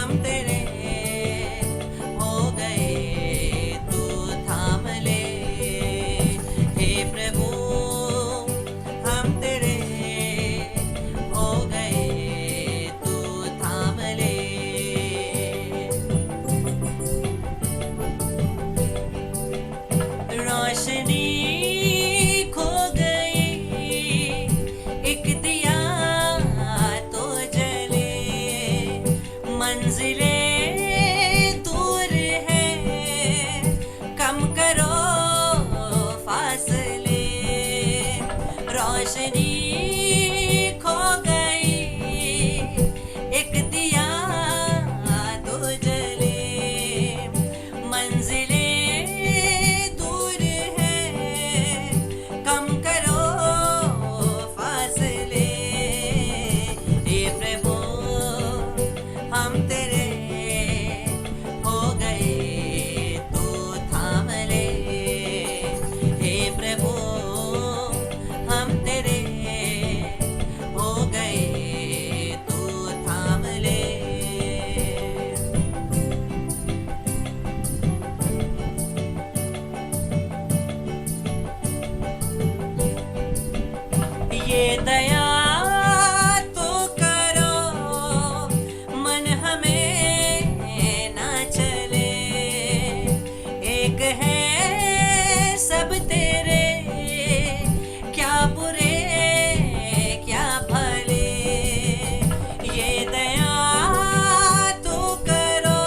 हम तेरे हो गए, तू थाम ले। हे प्रभु हम तेरे हो गए, तू थाम ले। रोशनी खो गई, एक दिया तो जले, मंजिलें दूर है, कम करो फासले। रोशनी खो गई, एक दिया तो जले, मंजिलें दूर है, कम करो फासले। हे प्रभु हम तेरे हो गए, तू थाम ले। हे प्रभु हम तेरे हो गए, तू थाम ले। ये दया तो करो, मन हमें ना चले। एक है सब तेरे, क्या बुरे क्या भले। ये दया तो करो,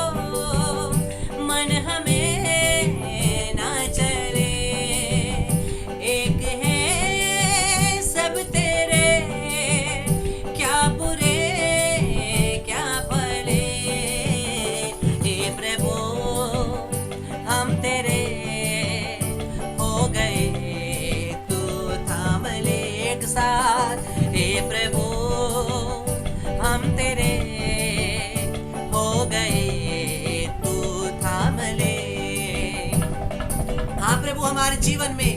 मन हमें ना चले। एक है सब तेरे, क्या बुरे क्या भले। हे प्रभु हम तेरे हो गए, तू थाम ले। एक साथ हे प्रभु हम तेरे हो गए, तू थाम ले। हाँ प्रभु हमारे जीवन में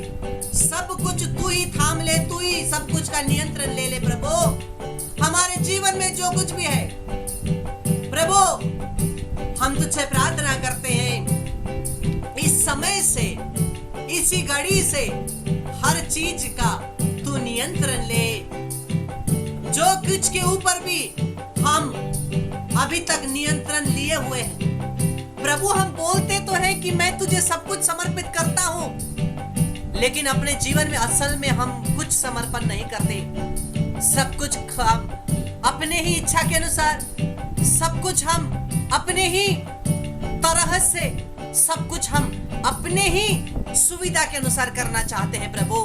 सब कुछ तू ही थाम ले, तू ही सब कुछ का नियंत्रण ले ले प्रभु। हमारे जीवन में जो कुछ भी है प्रभु, हम तुझसे प्रार्थना करते हैं इस समय से, इसी घड़ी से हर चीज का तू नियंत्रण ले। जो कुछ के ऊपर भी हम अभी तक नियंत्रण लिए हुए हैं प्रभु, हम बोलते तो हैं कि मैं तुझे सब कुछ समर्पित करता हूं, लेकिन अपने जीवन में असल में हम कुछ समर्पण नहीं करते। सब कुछ हम अपने ही इच्छा के अनुसार, सब कुछ हम अपने ही तरह से, सब कुछ हम अपने ही सुविधा के अनुसार करना चाहते हैं प्रभु।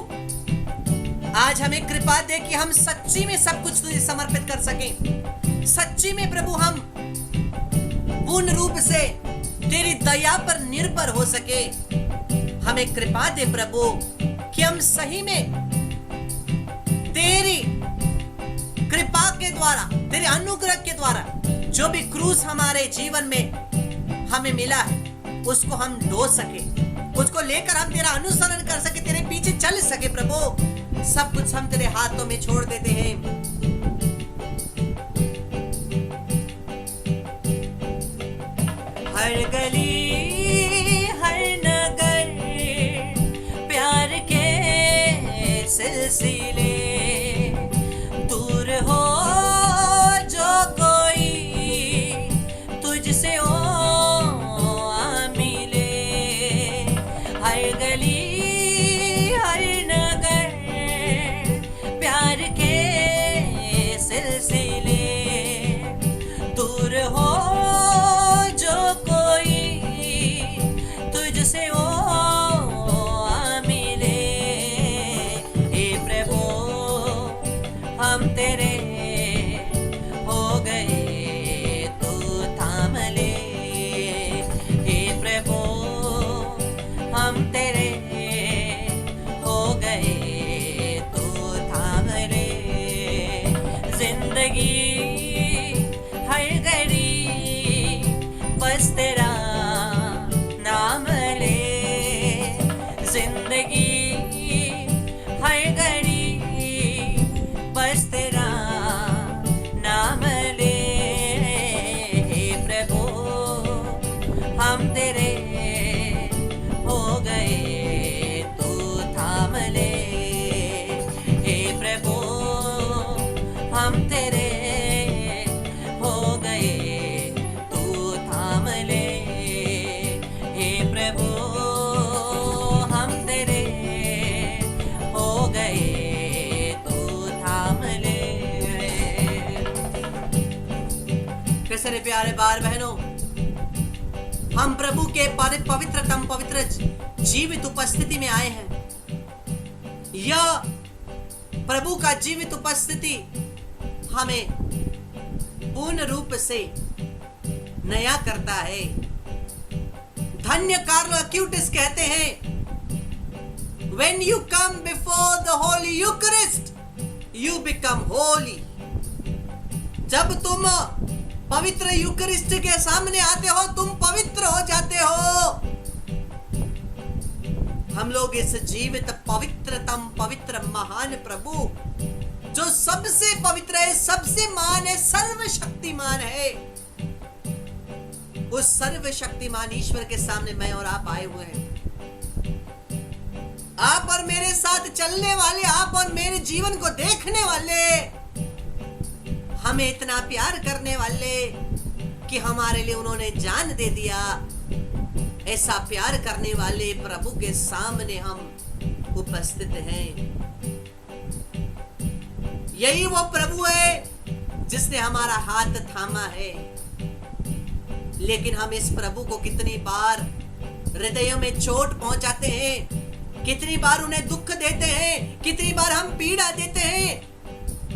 आज हमें कृपा दे कि हम सच्ची में सब कुछ तुझे समर्पित कर सकें। सच्ची में प्रभु हम पूर्ण रूप से तेरी दया पर निर्भर हो सके। हमें कृपा दे प्रभु कि हम सही में तेरी कृपा के द्वारा, तेरे अनुग्रह के द्वारा जो भी क्रूस हमारे जीवन में हमें मिला है उसको हम ढो सके, उसको लेकर हम तेरा अनुसरण कर सके, तेरे पीछे चल सके प्रभु। सब कुछ हम तेरे हाथों में छोड़ देते हैं। हर गली हर नगर प्यार के सिलसिले, दूर हो जो कोई तुझसे ओ आ मिले। हर गली हर नगर प्यार के सिलसिले, दूर हो जो कोई तुझसे ओ आ मिले। हे प्रभु हम तेरे हो गए, तू थाम ले। हम तेरे हो गए, तू थाम ले। हे प्रभु हम तेरे हो गए, तू थाम ले। हे प्रभु हम तेरे हो गए, तू थाम ले। कैसे प्यारे भाई बहनों, हम प्रभु के पवित्रतम पवित्र जीवित उपस्थिति में आए हैं। यह प्रभु का जीवित उपस्थिति हमें पूर्ण रूप से नया करता है। धन्य कार्लो अक्यूटिस कहते हैं, When you come before the Holy Eucharist, you become holy. जब तुम पवित्र यूकरिस्ट के सामने आते हो, तुम पवित्र हो जाते हो। हम लोग इस जीवित पवित्रतम पवित्र महान प्रभु, जो सबसे पवित्र है, सबसे महान है, सर्वशक्तिमान है, उस सर्वशक्तिमान ईश्वर के सामने मैं और आप आए हुए हैं। आप और मेरे साथ चलने वाले, आप और मेरे जीवन को देखने वाले, हमें इतना प्यार करने वाले कि हमारे लिए उन्होंने जान दे दिया। ऐसा प्यार करने वाले प्रभु के सामने हम उपस्थित हैं। यही वो प्रभु है जिसने हमारा हाथ थामा है। लेकिन हम इस प्रभु को कितनी बार हृदयों में चोट पहुंचाते हैं, कितनी बार उन्हें दुख देते हैं, कितनी बार हम पीड़ा देते हैं।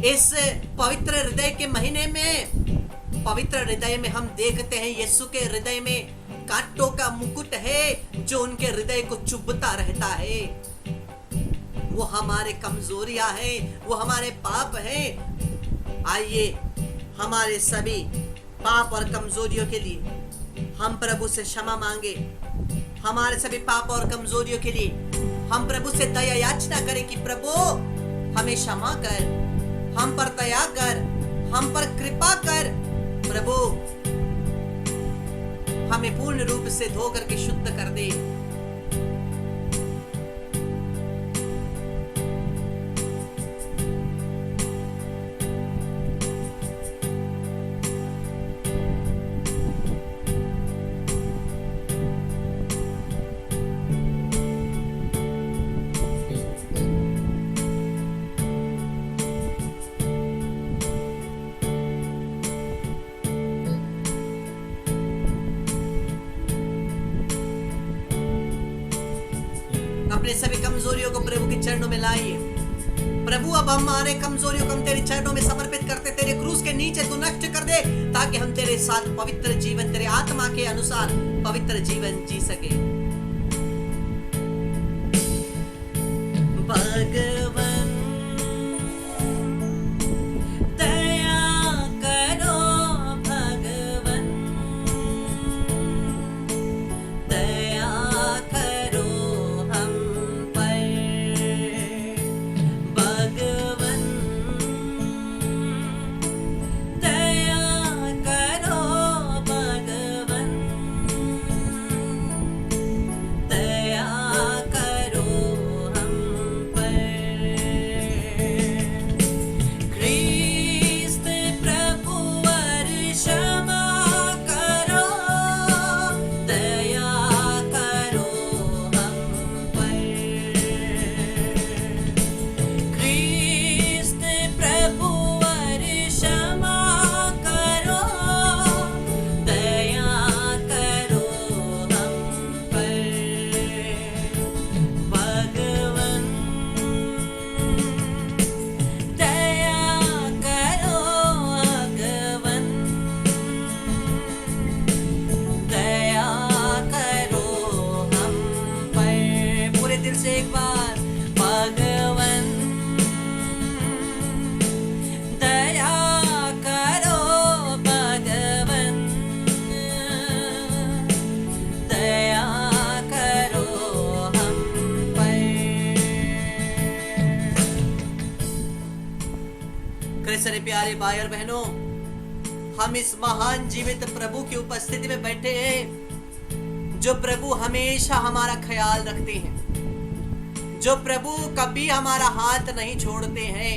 इस पवित्र हृदय के महीने में, पवित्र हृदय में हम देखते हैं यीशु के हृदय में कांटों का मुकुट है जो उनके हृदय को चुभता रहता है। वो हमारे कमजोरियां हैं, वो हमारे पाप हैं। आइए हमारे सभी पाप और कमजोरियों के लिए हम प्रभु से क्षमा मांगे। हमारे सभी पाप और कमजोरियों के लिए हम प्रभु से दया याचना करें कि प्रभु हमें क्षमा कर, हम पर दया कर, हम पर कृपा कर। प्रभु हमें पूर्ण रूप से धो करके शुद्ध कर दे। अपने सभी कमजोरियों को प्रभु के चरणों में लाइए। प्रभु अब हमारे कमजोरियों को हम तेरे चरणों में समर्पित करते, तेरे क्रूस के नीचे तू नष्ट कर दे, ताकि हम तेरे साथ पवित्र जीवन, तेरे आत्मा के अनुसार पवित्र जीवन जी सके। भगवान सारे प्यारे भाई और बहनों, हम इस महान जीवित प्रभु की उपस्थिति में बैठे हैं। जो प्रभु हमेशा हमारा ख्याल रखते हैं, जो प्रभु कभी हमारा हाथ नहीं छोड़ते हैं,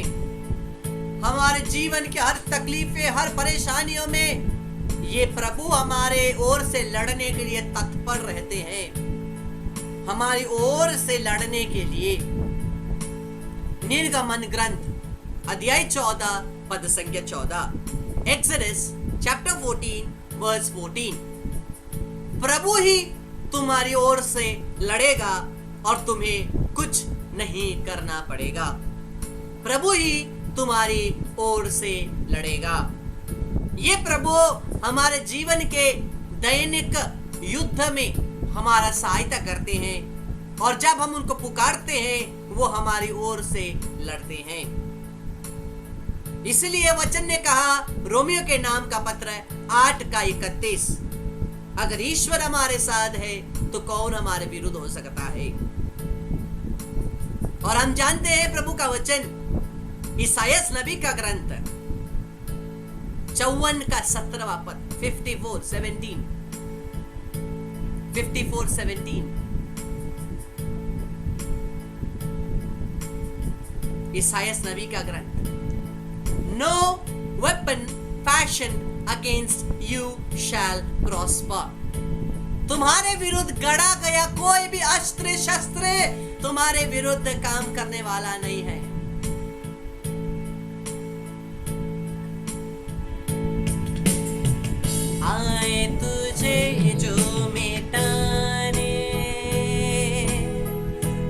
हमारे जीवन की हर तकलीफें, हर परेशानियों में ये प्रभु हमारे ओर से लड़ने के लिए तत्पर रहते हैं, हमारी ओर से लड़ने के लिए। निर्गमन ग्रंथ अध्याय 14 पद संख्या 14, एक्सोडस चैप्टर 14 वर्स 14। प्रभु ही तुम्हारी ओर से लड़ेगा और तुम्हें कुछ नहीं करना पड़ेगा। प्रभु ही तुम्हारी ओर से लड़ेगा। ये प्रभु हमारे जीवन के दैनिक युद्ध में हमारा सहायता करते हैं और जब हम उनको पुकारते हैं वो हमारी ओर से लड़ते हैं। इसलिए वचन ने कहा, रोमियो के नाम का पत्र 8:31, अगर ईश्वर हमारे साथ है तो कौन हमारे विरुद्ध हो सकता है। और हम जानते हैं प्रभु का वचन ईसायास नबी का ग्रंथ 54 का 17वां पद 54:17, ईसायास नबी का ग्रंथ, no weapon fashion against you shall prosper. तुम्हारे विरुद्ध गढ़ा गया कोई भी अस्त्र शस्त्र तुम्हारे विरुद्ध काम करने वाला नहीं है। आए तुझे जो मिटाने,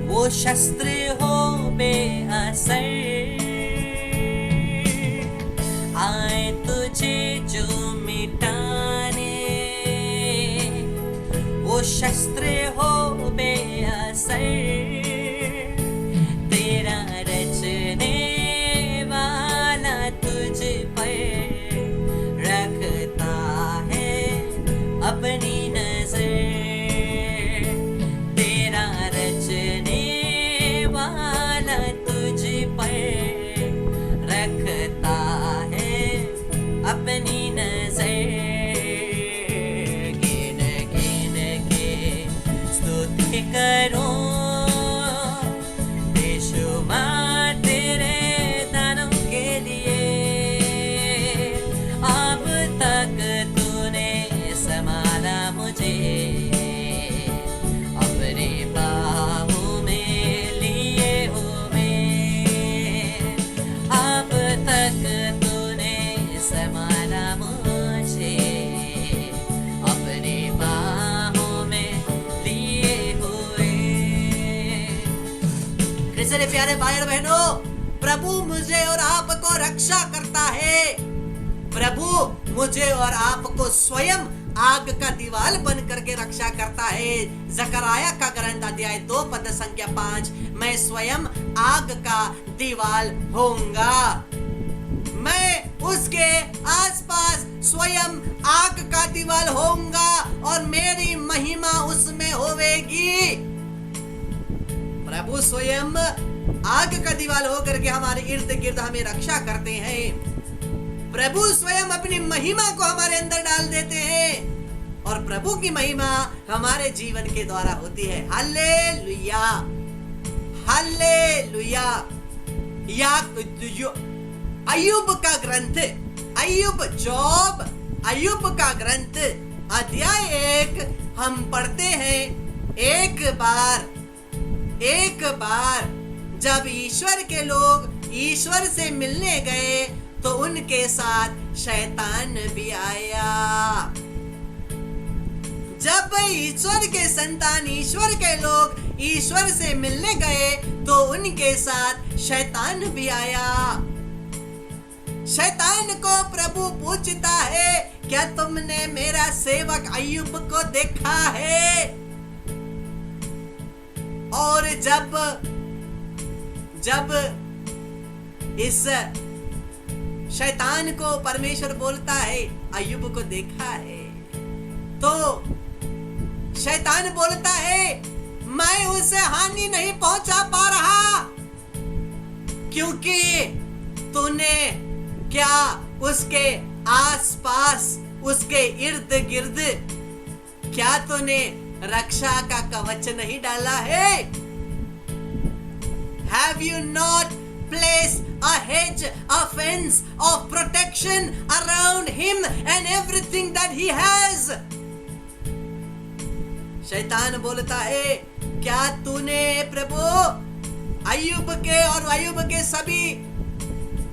वो शस्त्र हो बेअसर। आए तुझे जो मिटाने, वो शस्त्र हो बेअसर। तेरा रचने वाला तुझ पर रखता है अपनी नजर। तेरा रचने वाला तुझ पर रखता है अपनी नजर। गिन गिन के स्तुति करो बेशुमार तेरे दानों के लिए। अब तक तूने संभाला मुझे, अपने बाहों में लिए हुए। अब तक तूने संभाला मुझे, अपने बाहों में लिए हुए। इसलिए प्यारे भाई और बहनों, प्रभु मुझे और आपको रक्षा करता है। प्रभु मुझे और आपको स्वयं आग का दीवाल बन करके रक्षा करता है। जकराया का ग्रंथ अध्याय 2 पद संख्या 5, मैं स्वयं आग का दीवाल होऊंगा। मैं उसके आसपास स्वयं आग का दीवाल होऊंगा और मेरी महिमा उसमें होवेगी। प्रभु स्वयं आग का दीवाल होकर के हमारे इर्द गिर्द हमें रक्षा करते हैं। प्रभु स्वयं अपनी महिमा को हमारे अंदर डाल देते हैं और प्रभु की महिमा हमारे जीवन के द्वारा होती है। Hallelujah, hallelujah. अय्यूब का ग्रंथ, अय्यूब का ग्रंथ अध्याय 1 हम पढ़ते हैं। एक बार जब ईश्वर के लोग ईश्वर से मिलने गए तो उनके साथ शैतान भी आया। जब ईश्वर के संतान, ईश्वर के लोग ईश्वर से मिलने गए तो उनके साथ शैतान भी आया। शैतान को प्रभु पूछता है, क्या तुमने मेरा सेवक अय्यूब को देखा है? और जब इस शैतान को परमेश्वर बोलता है अय्यूब को देखा है, तो शैतान बोलता है मैं उसे हानि नहीं पहुंचा पा रहा, क्योंकि तूने क्या उसके आसपास, उसके इर्द गिर्द क्या तूने रक्षा का कवच नहीं डाला है? Have you not placed a hedge, a fence of protection around him and everything that he has? शैतान बोलता है, क्या तूने प्रभु अय्यूब के और अय्यूब के सभी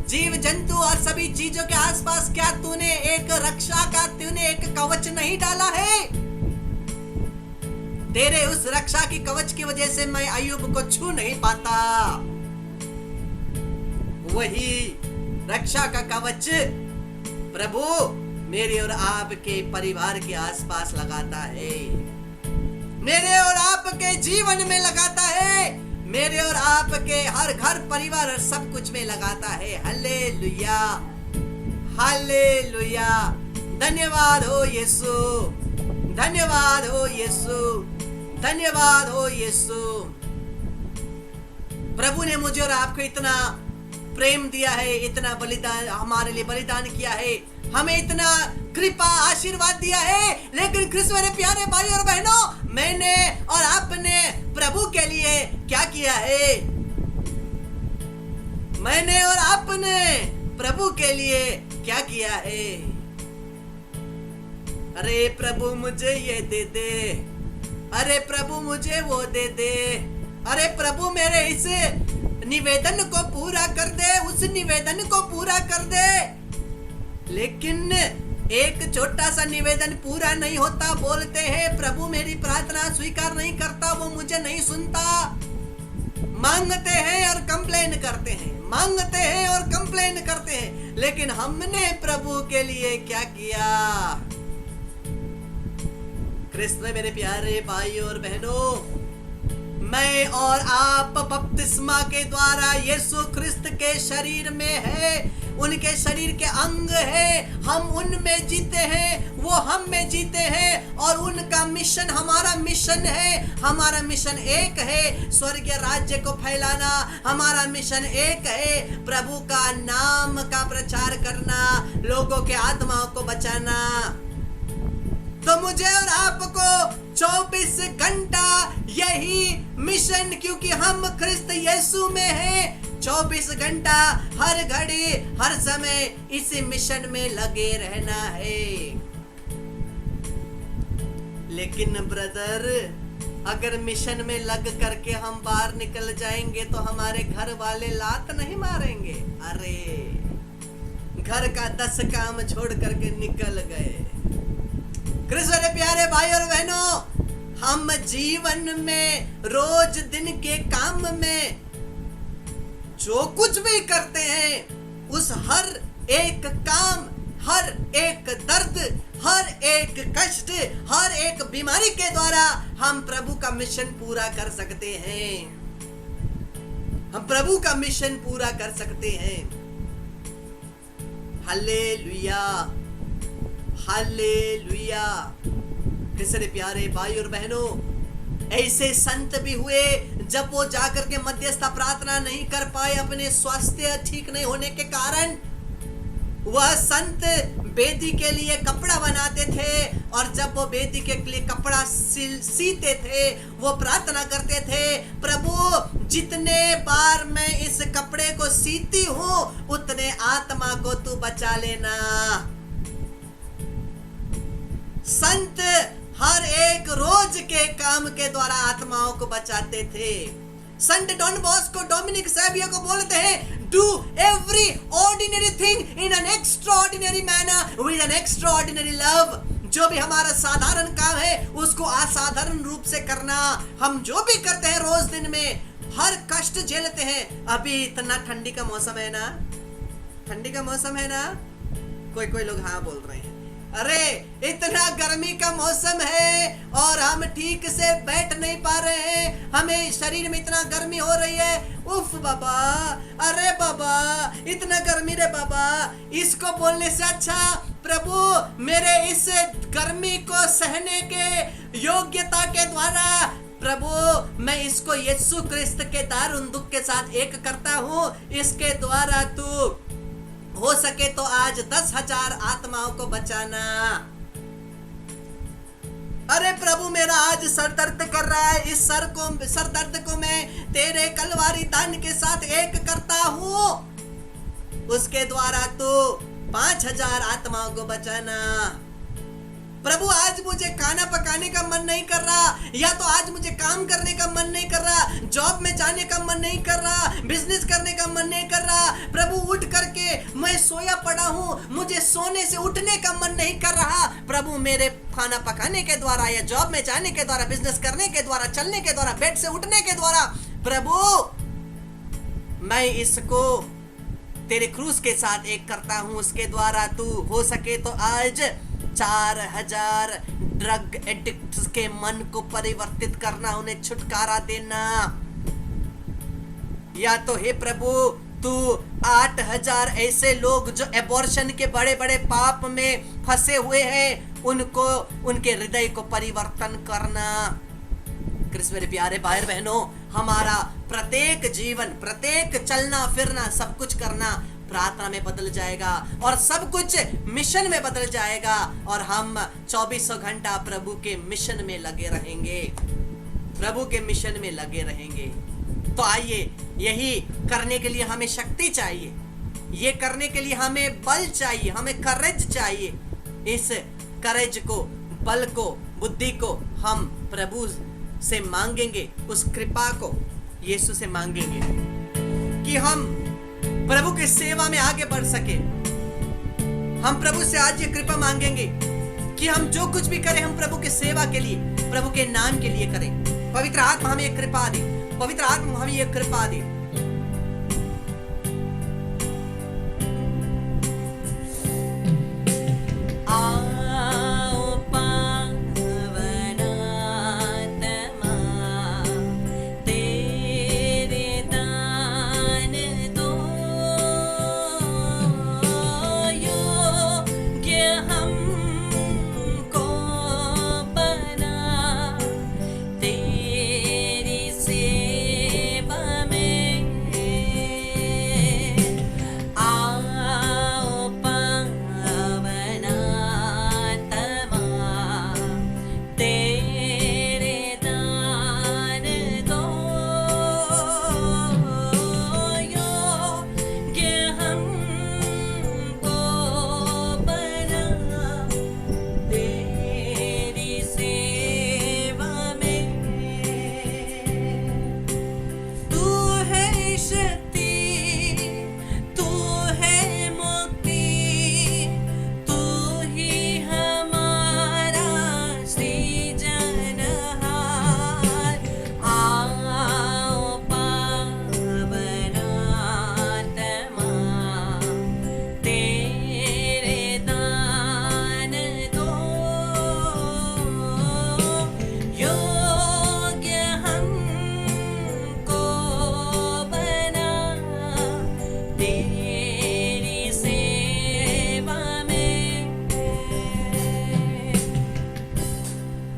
जीव जंतु और सभी चीजों के आसपास क्या तूने एक रक्षा का तूने एक कवच नहीं डाला है? तेरे उस रक्षा की कवच की वजह से मैं अय्यूब को छू नहीं पाता। वही रक्षा का कवच प्रभु मेरे और आपके परिवार के आसपास लगाता है, मेरे और आपके जीवन में लगाता है, मेरे और आपके हर घर परिवार और सब कुछ में लगाता है। Hallelujah, hallelujah. धन्यवाद हो यीशु, धन्यवाद हो यीशु, धन्यवाद हो यीशु। प्रभु ने मुझे और आपको इतना प्रेम दिया है, इतना बलिदान हमारे लिए बलिदान किया है, हमें इतना कृपा आशीर्वाद दिया है। लेकिन ख्रिस्त मेरे प्यारे भाई और बहनों, मैंने और आपने प्रभु के लिए क्या किया है? मैंने और आपने प्रभु के लिए क्या किया है? अरे प्रभु मुझे ये दे दे, अरे प्रभु मुझे वो दे दे, अरे प्रभु मेरे इस निवेदन को पूरा कर दे, उस निवेदन को पूरा कर दे। लेकिन एक छोटा सा निवेदन पूरा नहीं होता। बोलते हैं प्रभु मेरी प्रार्थना स्वीकार नहीं करता, वो मुझे नहीं सुनता। मांगते हैं और कंप्लेन करते हैं, मांगते हैं और कंप्लेन करते हैं। लेकिन हमने प्रभु के लिए क्या किया? ख्रिस्त में मेरे प्यारे भाई और बहनों, मैं और आप बपतिस्मा के द्वारा यीशु ख्रिस्त के शरीर में है, उनके शरीर के अंग है। हम उनमें जीते हैं, वो हम में जीते हैं, और उनका मिशन हमारा मिशन है। हमारा मिशन एक है, स्वर्गीय राज्य को फैलाना। हमारा मिशन एक है, प्रभु का नाम का प्रचार करना, लोगों के आत्माओं को बचाना। तो मुझे और आपको 24 घंटा यही मिशन, क्योंकि हम ख्रिस्त यीशु में हैं, 24 घंटा हर घड़ी हर समय इसी मिशन में लगे रहना है। लेकिन ब्रदर, अगर मिशन में लग करके हम बाहर निकल जाएंगे तो हमारे घर वाले लात नहीं मारेंगे? अरे घर का 10 काम छोड़ करके निकल गए। ख्रिस्त मेरे प्यारे भाई और बहनों, हम जीवन में रोज दिन के काम में जो कुछ भी करते हैं, उस हर एक काम, हर एक दर्द, हर एक कष्ट, हर एक बीमारी के द्वारा हम प्रभु का मिशन पूरा कर सकते हैं। हम प्रभु का मिशन पूरा कर सकते हैं। Hallelujah, hallelujah. किसरे प्यारे भाई और बहनों, ऐसे संत भी हुए जब वो जाकर के मध्यस्थ प्रार्थना नहीं कर पाए अपने स्वास्थ्य ठीक नहीं होने के कारण। वह संत बेदी के लिए कपड़ा बनाते थे, और जब वो बेदी के लिए कपड़ा सीते थे, वो प्रार्थना करते थे, प्रभु जितने बार मैं इस कपड़े को सीती हूँ उतने आत्मा को तू बचा लेना। संत हर एक रोज के काम के द्वारा आत्माओं को बचाते थे। संत डॉन बॉस्को डोमिनिक सैवियो को बोलते हैं, do every ordinary thing in an extraordinary manner with N extraordinary love. जो भी हमारा साधारण काम है उसको असाधारण रूप से करना। हम जो भी करते हैं रोज दिन में, हर कष्ट झेलते हैं। अभी इतना ठंडी का मौसम है ना, ठंडी का मौसम है ना, कोई लोग हाँ बोल रहे हैं। अरे इतना गर्मी का मौसम है और हम ठीक से बैठ नहीं पा रहे हैं, हमें शरीर में इतना गर्मी हो रही है। उफ बाबा, अरे बाबा इतना गर्मी रे बाबा। इसको बोलने से अच्छा, प्रभु मेरे इस गर्मी को सहने के योग्यता के द्वारा प्रभु मैं इसको यीशु क्रिस्त के दारुण दुख के साथ एक करता हूँ। इसके द्वारा तू हो सके तो आज 10,000 आत्माओं को बचाना। अरे प्रभु मेरा आज सर दर्द कर रहा है, इस सर दर्द को मैं तेरे कलवारी दान के साथ एक करता हूँ, उसके द्वारा तू 5000 आत्माओं को बचाना। प्रभु आज मुझे खाना पकाने का मन नहीं कर रहा, या तो आज मुझे काम करने का मन नहीं कर रहा, जॉब में जाने का मन नहीं कर रहा, बिजनेस करने का मन नहीं कर रहा। प्रभु उठ करके मैं सोया पड़ा हूँ, मुझे सोने से उठने का मन नहीं कर रहा। प्रभु मेरे खाना पकाने के द्वारा या जॉब में जाने के द्वारा, बिजनेस करने के द्वारा, चलने के द्वारा, बेड से उठने के द्वारा, प्रभु मैं इसको तेरे क्रूस के साथ एक करता हूँ, उसके द्वारा तू हो सके तो आज 4000 ड्रग एडिक्ट्स के मन को परिवर्तित करना, उन्हें छुटकारा देना। या तो हे प्रभु तू 8000 ऐसे लोग जो एबॉर्शन के बड़े बड़े पाप में फंसे हुए हैं, उनको उनके हृदय को परिवर्तन करना। कृष्ण मेरे प्यारे भाई बहनों, हमारा प्रत्येक जीवन, प्रत्येक चलना फिरना, सब कुछ करना प्रार्थना में बदल जाएगा और सब कुछ मिशन में बदल जाएगा और हम 2400 घंटा प्रभु के मिशन में लगे रहेंगे, प्रभु के मिशन में लगे रहेंगे। तो आइए, यही करने के लिए हमें शक्ति चाहिए, ये करने के लिए हमें बल चाहिए, हमें करेज चाहिए। इस करेज को, बल को, बुद्धि को हम प्रभु से मांगेंगे, उस कृपा को यीशु से मांगेंगे कि हम प्रभु की सेवा में आगे बढ़ सके। हम प्रभु से आज ये कृपा मांगेंगे कि हम जो कुछ भी करें, हम प्रभु की सेवा के लिए, प्रभु के नाम के लिए करें। पवित्र आत्मा हमें एक कृपा दे, पवित्र आत्मा हमें एक कृपा दे।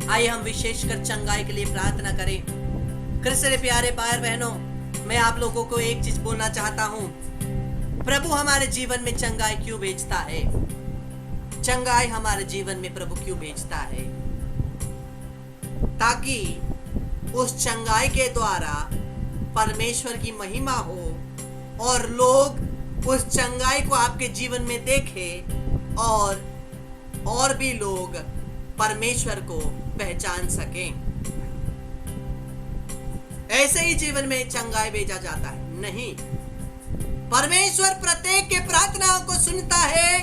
आइए हम विशेषकर चंगाई के लिए प्रार्थना करें। कृष्ण प्यारे भाई बहनों, मैं आप लोगों को एक चीज बोलना चाहता हूं, प्रभु हमारे जीवन में चंगाई क्यों भेजता है? चंगाई हमारे जीवन में प्रभु क्यों भेजता है? ताकि उस चंगाई के द्वारा परमेश्वर की महिमा हो और लोग उस चंगाई को आपके जीवन में देखें और भी लोग परमेश्वर को पहचान सकें। ऐसे ही जीवन में चंगाई भेजा जाता है? नहीं, परमेश्वर प्रत्येक के प्रार्थनाओं को सुनता है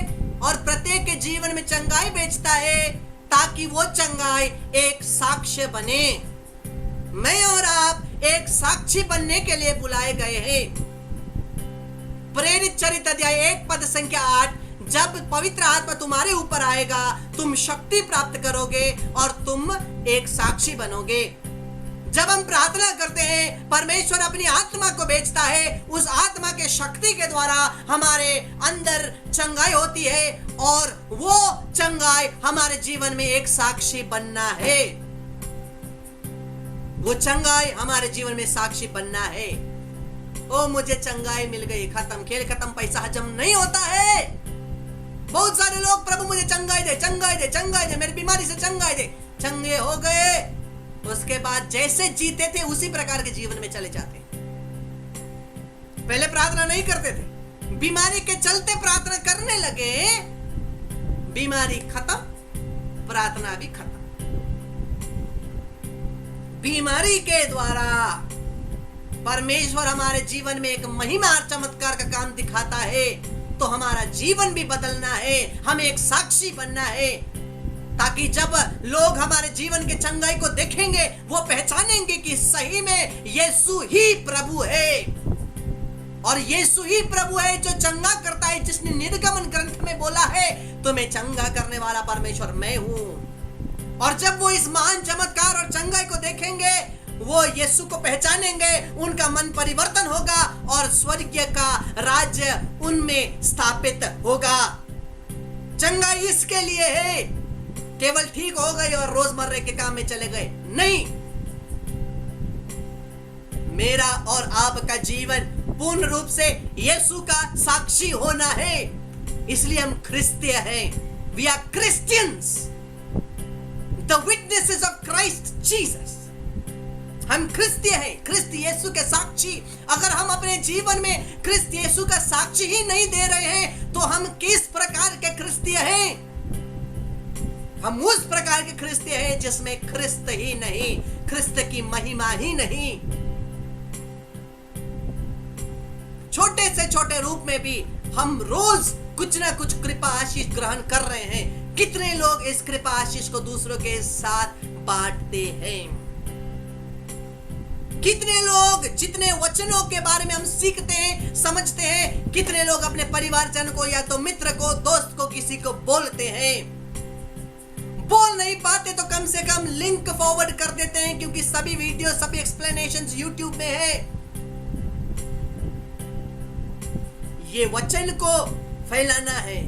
और प्रत्येक के जीवन में चंगाई भेजता है ताकि वो चंगाई एक साक्ष्य बने। मैं और आप एक साक्षी बनने के लिए बुलाए गए हैं। प्रेरित चरित्र अध्याय 1 पद संख्या 8, जब पवित्र आत्मा तुम्हारे ऊपर आएगा तुम शक्ति प्राप्त करोगे और तुम एक साक्षी बनोगे। जब हम प्रार्थना करते हैं, परमेश्वर अपनी आत्मा को भेजता है, उस आत्मा के शक्ति के द्वारा हमारे अंदर चंगाई होती है और वो चंगाई हमारे जीवन में एक साक्षी बनना है। वो चंगाई हमारे जीवन में साक्षी बनना है। ओ मुझे चंगाई मिल गई, खत्म, खेल खत्म, पैसा हजम नहीं होता है। बहुत सारे लोग, प्रभु मुझे चंगाई दे, चंगाई दे, चंगाई दे, मेरी बीमारी से चंगाई दे। चंगे हो गए, उसके बाद जैसे जीते थे उसी प्रकार के जीवन में चले जाते। पहले प्रार्थना नहीं करते थे, बीमारी के चलते प्रार्थना करने लगे, बीमारी खत्म, प्रार्थना भी खत्म। बीमारी के द्वारा परमेश्वर हमारे जीवन में एक महिमा और चमत्कार का काम दिखाता है, तो हमारा जीवन भी बदलना है, हमें एक साक्षी बनना है, ताकि जब लोग हमारे जीवन के चंगाई को देखेंगे वो पहचानेंगे कि सही में यीशु ही प्रभु है, और यीशु ही प्रभु है जो चंगा करता है, जिसने निर्गमन ग्रंथ में बोला है तुम्हें चंगा करने वाला परमेश्वर मैं हूं। और जब वो इस महान चमत्कार और चंगाई को देखेंगे, वो यीशु को पहचानेंगे, उनका मन परिवर्तन होगा और स्वर्गीय का राज्य उनमें स्थापित होगा। चंगाई इसके लिए है, केवल ठीक हो गए और रोजमर्रे के काम में चले गए नहीं। मेरा और आपका जीवन पूर्ण रूप से यीशु का साक्षी होना है, इसलिए हम क्रिस्तीय हैं। We are Christians, the witnesses of Christ Jesus. हम क्रिस्तीय हैं, क्रिस्त यीशु के साक्षी। अगर हम अपने जीवन में क्रिस्त यीशु का साक्षी ही नहीं दे रहे हैं, तो हम किस प्रकार के क्रिस्तीय हैं? हम उस प्रकार के क्रिस्तीय हैं जिसमें क्रिस्त ही नहीं, क्रिस्त की महिमा ही नहीं। छोटे से छोटे रूप में भी हम रोज कुछ ना कुछ कृपा आशीष ग्रहण कर रहे हैं। कितने लोग इस कृपा आशीष को दूसरों के साथ बांटते हैं? कितने लोग जितने वचनों के बारे में हम सीखते हैं, समझते हैं, कितने लोग अपने परिवारजन को या तो मित्र को, दोस्त को, किसी को बोलते हैं। बोल नहीं पाते तो कम से कम लिंक फॉरवर्ड कर देते हैं, क्योंकि सभी वीडियो, सभी एक्सप्लेनेशंस यूट्यूब में है। ये वचन को फैलाना है।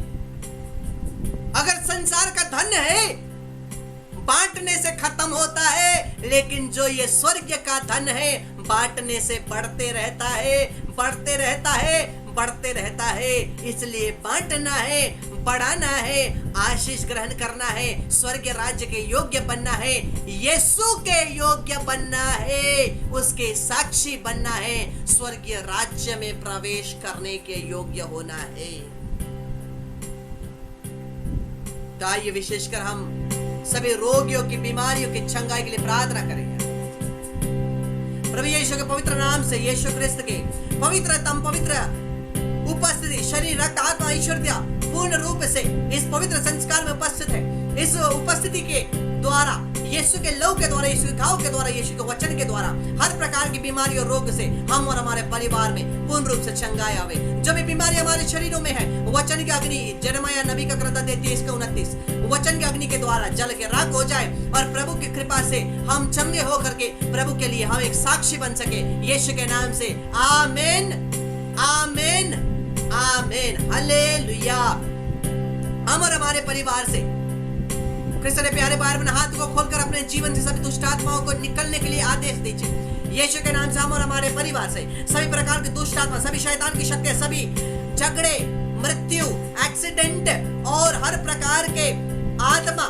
अगर संसार का धन है बांटने से खत्म होता है, लेकिन जो ये स्वर्ग का धन है बांटने से बढ़ते रहता है, बढ़ते रहता है, बढ़ते रहता है। इसलिए बांटना है, बढ़ाना है, आशीष ग्रहण करना है, स्वर्ग राज्य के योग्य बनना है, यीशु के योग्य बनना है, उसके साक्षी बनना है, स्वर्गीय राज्य में प्रवेश करने के योग्य होना है। तो आइए विशेषकर हम सभी रोगियों की, बीमारियों की चंगाई के लिए प्रार्थना करेंगे। प्रभु यीशु के पवित्र नाम से, यीशु क्रिस्त के पवित्रतम पवित्र उपस्थिति, शरीर, रक्त, आत्मा, ईश्वरता पूर्ण रूप से इस पवित्र संस्कार में उपस्थित है। इस उपस्थिति के द्वारा, यीशु के लहू के द्वारा, यीशु के घाव के द्वारा, यीशु के वचन के द्वारा हर प्रकार की बीमारी और रोग से हम और हमारे परिवार में पूर्ण रूप से चंगाई आवे। जो भी बीमारी हमारे शरीरों में है, वचन की अग्नि, यिर्मयाह नबी का ग्रंथ 33:29, वचन की अग्नि के द्वारा जल के राख हो जाए, और प्रभु की कृपा से हम चंगे हो करके प्रभु के लिए हम एक साक्षी बन सके। यीशु के नाम से आमीन, आमीन, आमीन, हालेलुया। हम और हमारे परिवार से क्रिस्त ने प्यारे बार में हाथ को खोलकर अपने जीवन से सभी दुष्ट आत्माओं को निकलने के लिए आदेश दीजिए। यीशु के नाम से हम और हमारे परिवार से सभी प्रकार की दुष्ट आत्मा, सभी शैतान की शक्तियां, सभी झगड़े, मृत्यु, एक्सीडेंट और हर प्रकार के आत्मा,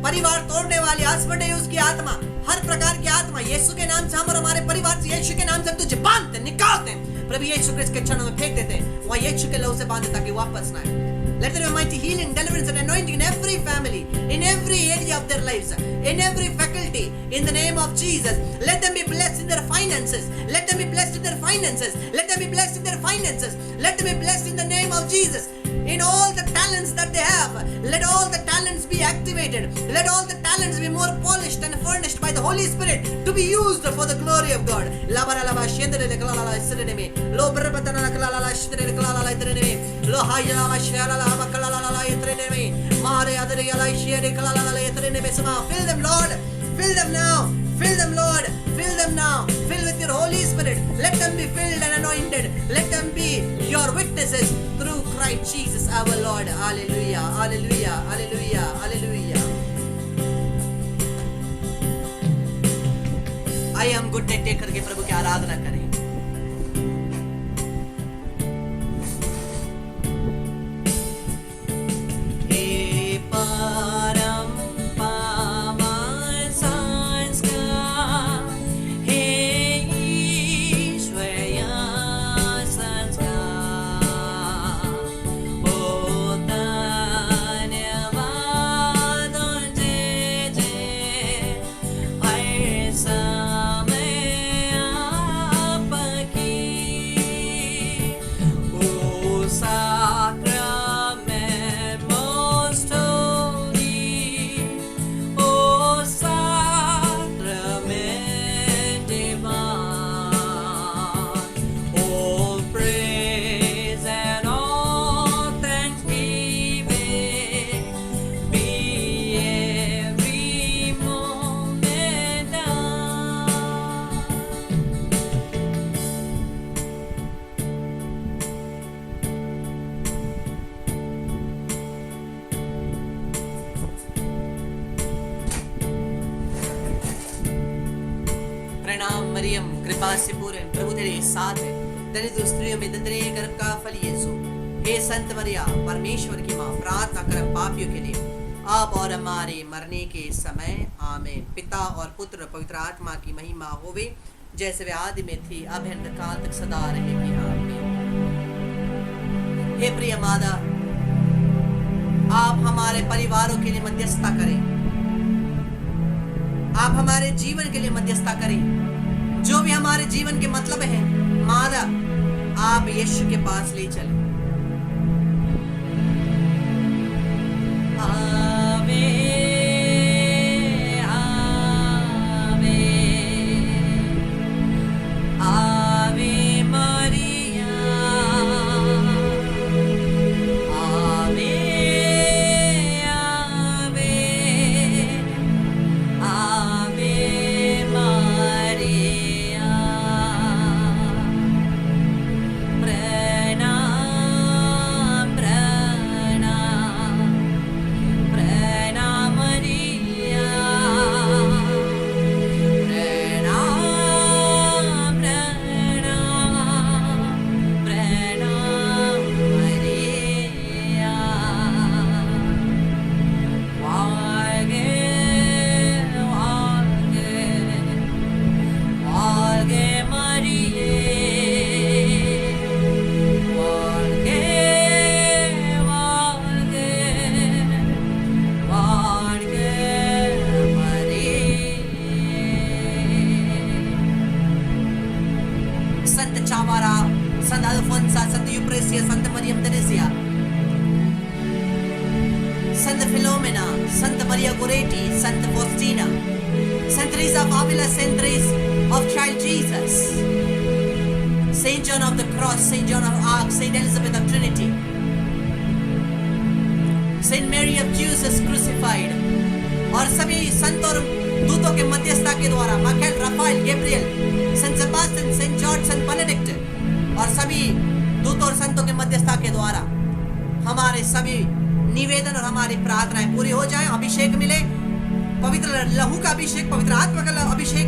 परिवार तोड़ने वाली आस्मडेयुस की आत्मा, हर प्रकार की आत्मा, यीशु के नाम से हम और हमारे परिवार से, यीशु के नाम से तुझे बांधते, निकालते, प्रभु यीशु क्रिस्त के चरणों में फेंक देते हैं, वहाँ यीशु के लहू से बांधे ताकि वापस ना आए। Let there be mighty healing, deliverance and anointing in every family, in every area of their lives, in every faculty, in the name of Jesus. Let them be blessed in their finances. Let them be blessed in their finances. Let them be blessed in their finances. Let them be blessed in the name of Jesus. In all the talents that they have, let all the talents be activated. Let all the talents be more polished and furnished by the Holy Spirit to be used for the glory of God. Labara laba shendere klala isreneme. Lo berbatana klala isreneme klala isreneme. Lo hayala shala klala isreneme. Mare adre yala shere klala isreneme sama. Fill them, Lord. Fill them now. Fill them, Lord. Fill them now. Fill with your Holy Spirit. Let them be filled and anointed. Let them be your witnesses through Christ Jesus our Lord. Hallelujah. Hallelujah. Hallelujah. Hallelujah. आइए हम good night take करके प्रभु की आराधना करें। हे परम पावन प्रणाम मरियम, कृपा से पूर्ण, प्रभु तेरे साथ है, धन्य तू स्त्रियों में, तेरे गर्भ का फल यीशु। हे संत मरिया, परमेश्वर की माँ, प्रार्थना कर हम पापियों के लिए, अब और हमारे मरने के समय, आमीन। पिता और पुत्र पवित्र आत्मा की महिमा होवे, जैसे वे आदि में थी, अब है, काल तक सदा रहेगी, आमीन। हे प्रिय माता, आप हमारे परिवारों के लिए मध्यस्थता करें, आप हमारे जीवन के लिए मध्यस्थता करें। जो भी हमारे जीवन के मतलब है, माता आप यीशु के पास ले चलें। संत अल्फोंसा, संत यूप्रेसिया, संत मरियम तेरेसिया, संत Philomena, Sant Maria Goretti, Sant फोस्टीना, Sant Teresa of Avila, Saint Therese of Child Jesus, Saint John of the Cross, Saint John of Arc, Saint Elizabeth of Trinity, Saint Mary of Jesus Crucified, और सभी संत और दूतों के मध्यस्थता के द्वारा Michael, Raphael, Gabriel, Saint Sebastian, Saint George, Saint Benedict और सभी दूतों और संतों के मध्यस्थता के द्वारा हमारे सभी निवेदन और हमारी प्रार्थनाएं पूरी हो जाएं, अभिषेक मिले, पवित्र लहू का अभिषेक, पवित्र आत्मा का अभिषेक,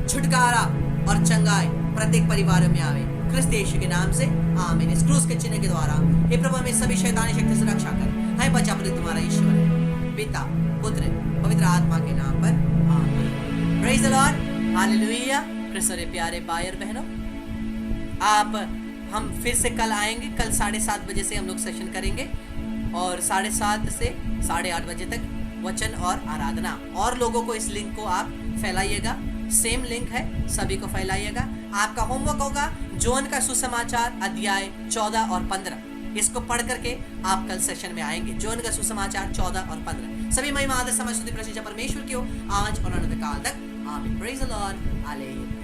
छुटकारा और चंगाई प्रत्येक परिवार में आवे, क्रिस्त यीशु के नाम से आमीन। इस क्रूस के चिन्ह के द्वारा हे प्रभु हमें सभी शैतानी शक्ति से रक्षा कर, हमें बचा प्रति तुम्हारा ईश्वर है, पिता, पुत्र, पवित्र आत्मा के नाम पर आमीन। Praise the Lord, hallelujah. क्रिस्त के प्यारे भाई और बहनों, हम फिर से कल आएंगे, कल 7:30 बजे से हम लोग सेशन करेंगे और 7:30 से 8:30 बजे तक वचन और आराधना। और लोगों को इस लिंक को आप फैलाइएगा, सेम लिंक है, सभी को फैलाइएगा। आपका होमवर्क होगा जोन का सुसमाचार अध्याय 14 और 15, इसको पढ़ करके आप कल सेशन में आएंगे। जोन का सुसमाचार 14 और 15। सभी महिमा आदर समझ स्तुति प्रशंसा परमेश्वर की हो, आज और अनंत काल तक आमीन। Praise the Lord, hallelujah.